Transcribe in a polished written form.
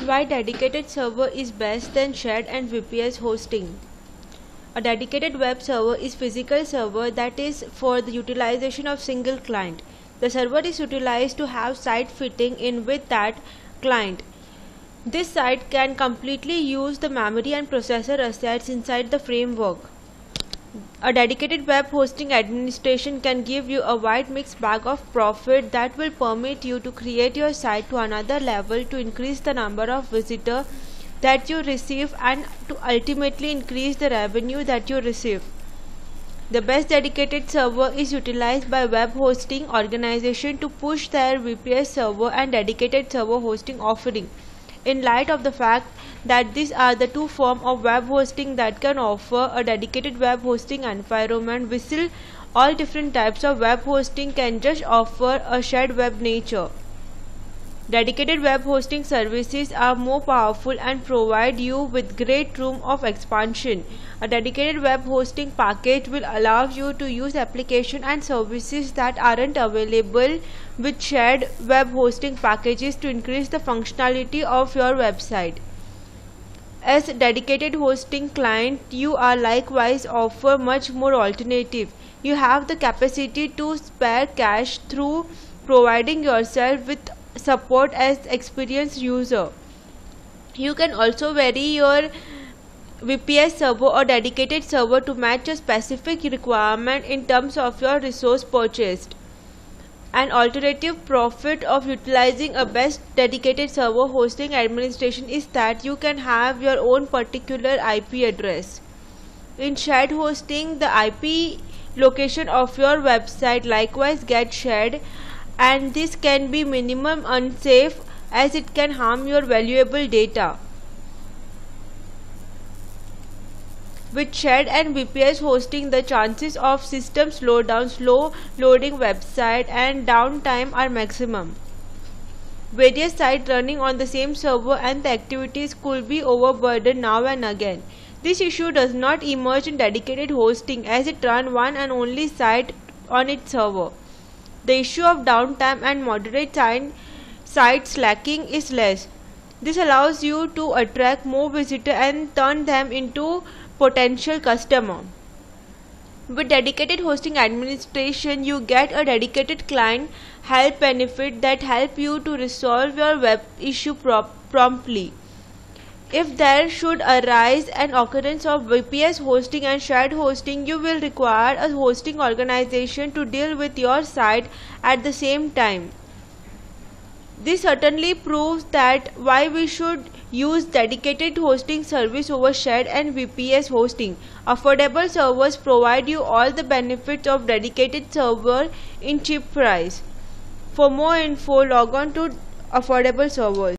Why dedicated server is best than shared and VPS hosting? A dedicated web server is physical server that is for the utilization of single client. The server is utilized to have site fitting in with that client. This site can completely use the memory and processor assets inside the framework. A dedicated web hosting administration can give you a wide mixed bag of profit that will permit you to create your site to another level to increase the number of visitors that you receive and to ultimately increase the revenue that you receive. The best dedicated server is utilized by web hosting organization to push their VPS server and dedicated server hosting offering. In light of the fact that these are the two forms of web hosting that can offer a dedicated web hosting environment, while all different types of web hosting can just offer a shared web nature. Dedicated web hosting services are more powerful and provide you with great room of expansion. A dedicated web hosting package will allow you to use applications and services that aren't available with shared web hosting packages to increase the functionality of your website. As a dedicated hosting client, you are likewise offer much more alternative. You have the capacity to spare cash through providing yourself with support as experienced user. You can also vary your VPS server or dedicated server to match a specific requirement in terms of your resource purchased. An alternative profit of utilizing a best dedicated server hosting administration is that you can have your own particular IP address. In shared hosting, the IP location of your website likewise gets shared, and this can be minimum unsafe as it can harm your valuable data. With shared and VPS hosting, the chances of system slowdown, slow loading website and downtime are maximum. Various sites running on the same server and the activities could be overburdened now and again. This issue does not emerge in dedicated hosting as it runs one and only site on its server. The issue of downtime and moderate site slacking is less. This allows you to attract more visitors and turn them into potential customers. With dedicated hosting administration, you get a dedicated client help benefit that help you to resolve your web issue promptly. If there should arise an occurrence of VPS hosting and shared hosting, you will require a hosting organization to deal with your site at the same time. This certainly proves that why we should use dedicated hosting service over shared and VPS hosting. Affordable servers provide you all the benefits of dedicated server in cheap price. For more info, log on to affordable servers.